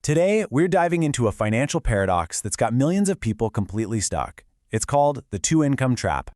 Today, we're diving into a financial paradox that's got millions of people completely stuck. It's called the two-income trap.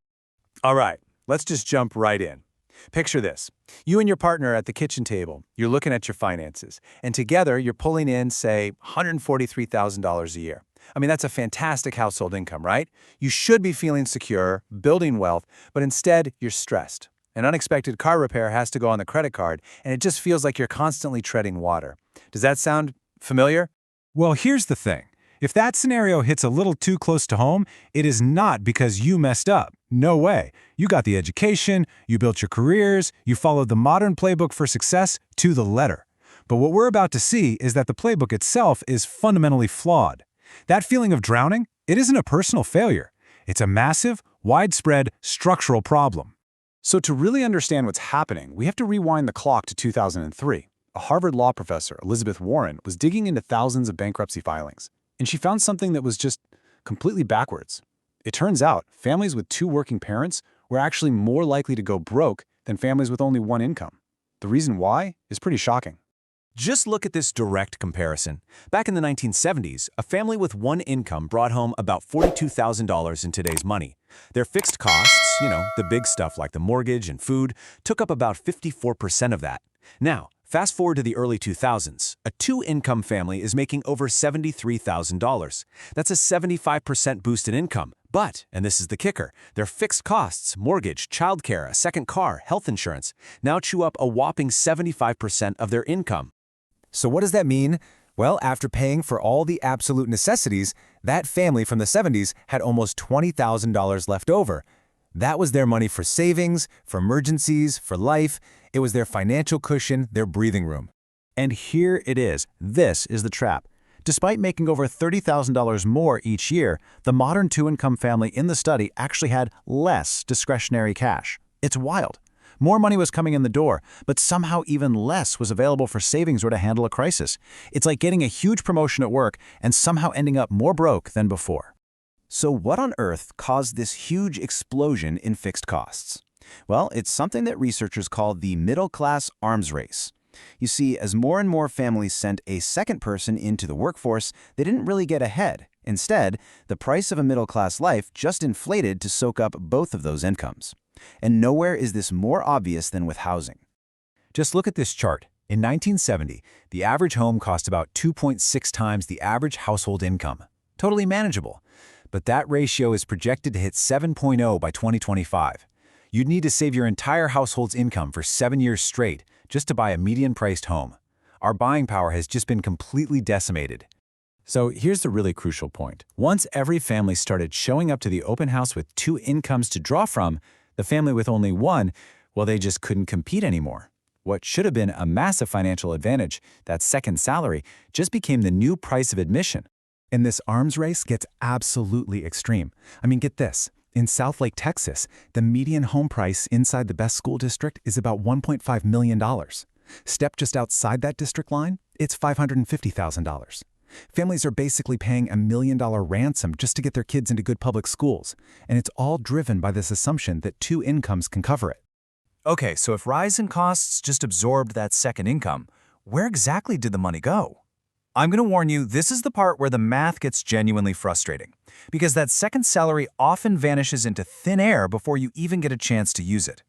All right, let's just jump right in. Picture this. You and your partner are at the kitchen table. You're looking at your finances, and together you're pulling in, say, $143,000 a year. I mean, that's a fantastic household income, right? You should be feeling secure, building wealth, but instead you're stressed. An unexpected car repair has to go on the credit card, and it just feels like you're constantly treading water. Does that sound familiar? Well, here's the thing. If that scenario hits a little too close to home, it is not because you messed up. No way. You got the education, you built your careers, you followed the modern playbook for success to the letter. But what we're about to see is that the playbook itself is fundamentally flawed. That feeling of drowning, it isn't a personal failure. It's a massive, widespread, structural problem. So to really understand what's happening, we have to rewind the clock to 2003. A Harvard law professor, Elizabeth Warren, was digging into thousands of bankruptcy filings, and she found something that was just completely backwards. It turns out families with two working parents were actually more likely to go broke than families with only one income. The reason why is pretty shocking. Just look at this direct comparison. Back in the 1970s, a family with one income brought home about $42,000 in today's money. Their fixed costs, the big stuff like the mortgage and food, took up about 54% of that. Now, fast forward to the early 2000s, a two-income family is making over $73,000. That's a 75% boost in income. But, and this is the kicker, their fixed costs, mortgage, childcare, a second car, health insurance, now chew up a whopping 75% of their income. So what does that mean? Well, after paying for all the absolute necessities, that family from the 70s had almost $20,000 left over. That was their money for savings, for emergencies, for life. It was their financial cushion, their breathing room. And here it is. This is the trap. Despite making over $30,000 more each year, the modern two-income family in the study actually had less discretionary cash. It's wild. More money was coming in the door, but somehow even less was available for savings or to handle a crisis. It's like getting a huge promotion at work and somehow ending up more broke than before. So what on earth caused this huge explosion in fixed costs? Well, it's something that researchers call the middle-class arms race. You see, as more and more families sent a second person into the workforce, they didn't really get ahead. Instead, the price of a middle-class life just inflated to soak up both of those incomes. And nowhere is this more obvious than with housing. Just look at this chart. In 1970, the average home cost about 2.6 times the average household income. Totally manageable. But that ratio is projected to hit 7.0 by 2025. You'd need to save your entire household's income for 7 years straight just to buy a median-priced home. Our buying power has just been completely decimated. So here's the really crucial point. Once every family started showing up to the open house with two incomes to draw from, the family with only one, well, they just couldn't compete anymore. What should have been a massive financial advantage, that second salary, just became the new price of admission. And this arms race gets absolutely extreme. I mean, get this. In Southlake, Texas, the median home price inside the best school district is about $1.5 million. Step just outside that district line, it's $550,000. Families are basically paying $1 million ransom just to get their kids into good public schools, and it's all driven by this assumption that two incomes can cover it. Okay, so if rise in costs just absorbed that second income, where exactly did the money go? I'm going to warn you, this is the part where the math gets genuinely frustrating, because that second salary often vanishes into thin air before you even get a chance to use it.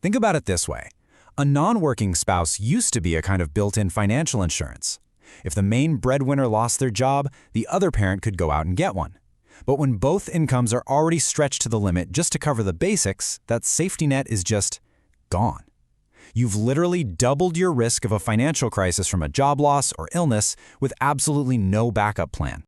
Think about it this way. A non-working spouse used to be a kind of built-in financial insurance. If the main breadwinner lost their job, the other parent could go out and get one. But when both incomes are already stretched to the limit just to cover the basics, that safety net is just gone. You've literally doubled your risk of a financial crisis from a job loss or illness with absolutely no backup plan.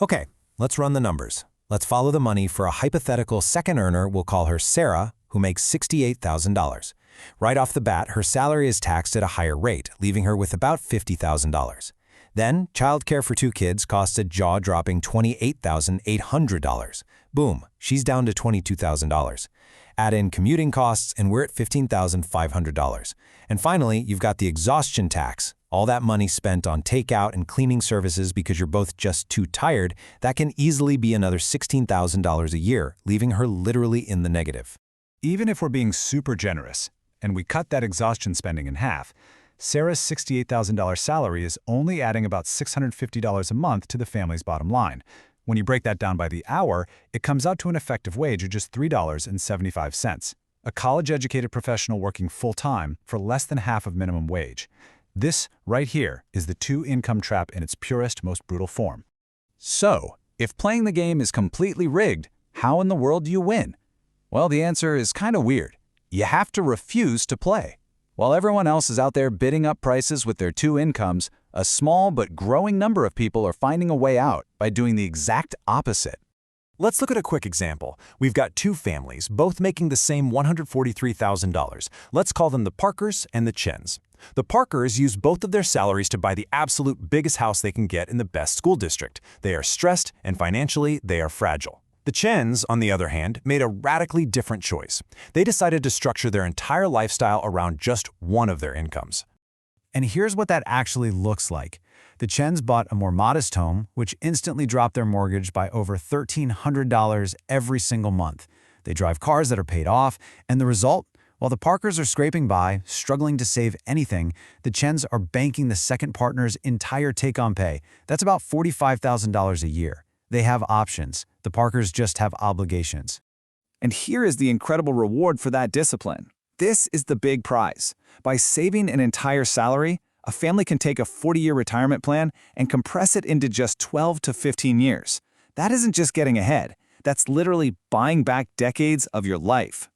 Okay, let's run the numbers. Let's follow the money for a hypothetical second earner. We'll call her Sarah, who makes $68,000. Right off the bat, her salary is taxed at a higher rate, leaving her with about $50,000. Then, childcare for two kids costs a jaw-dropping $28,800. Boom, she's down to $22,000. Add in commuting costs, and we're at $15,500. And finally, you've got the exhaustion tax. All that money spent on takeout and cleaning services because you're both just too tired, that can easily be another $16,000 a year, leaving her literally in the negative. Even if we're being super generous, and we cut that exhaustion spending in half, Sarah's $68,000 salary is only adding about $650 a month to the family's bottom line. When you break that down by the hour, it comes out to an effective wage of just $3.75. A college-educated professional working full-time for less than half of minimum wage. This, right here, is the two-income trap in its purest, most brutal form. So, if playing the game is completely rigged, how in the world do you win? Well, the answer is kind of weird. You have to refuse to play. While everyone else is out there bidding up prices with their two incomes, a small but growing number of people are finding a way out by doing the exact opposite. Let's look at a quick example. We've got two families, both making the same $143,000. Let's call them the Parkers and the Chens. The Parkers use both of their salaries to buy the absolute biggest house they can get in the best school district. They are stressed, and financially, they are fragile. The Chens, on the other hand, made a radically different choice. They decided to structure their entire lifestyle around just one of their incomes. And here's what that actually looks like. The Chens bought a more modest home, which instantly dropped their mortgage by over $1,300 every single month. They drive cars that are paid off, and the result? While the Parkers are scraping by, struggling to save anything, the Chens are banking the second partner's entire take-on pay. That's about $45,000 a year. They have options. The Parkers just have obligations. And here is the incredible reward for that discipline. This is the big prize. By saving an entire salary, a family can take a 40-year retirement plan and compress it into just 12 to 15 years. That isn't just getting ahead. That's literally buying back decades of your life.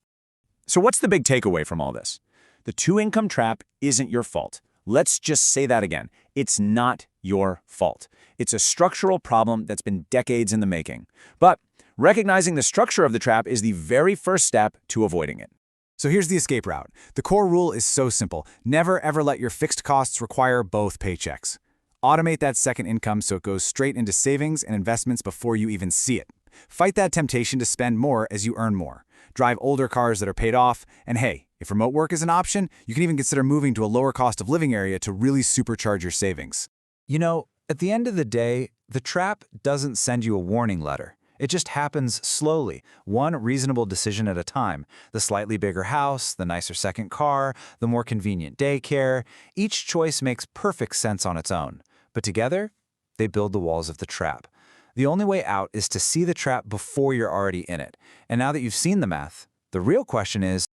So what's the big takeaway from all this? The two-income trap isn't your fault. Let's just say that again. It's not your fault. It's a structural problem that's been decades in the making. But recognizing the structure of the trap is the very first step to avoiding it. So here's the escape route. The core rule is so simple. Never ever let your fixed costs require both paychecks. Automate that second income so it goes straight into savings and investments before you even see it. Fight that temptation to spend more as you earn more. Drive older cars that are paid off, and hey, if remote work is an option, you can even consider moving to a lower cost of living area to really supercharge your savings. You know, at the end of the day, the trap doesn't send you a warning letter. It just happens slowly, one reasonable decision at a time. The slightly bigger house, the nicer second car, the more convenient daycare. Each choice makes perfect sense on its own. But together, they build the walls of the trap. The only way out is to see the trap before you're already in it. And now that you've seen the math, the real question is,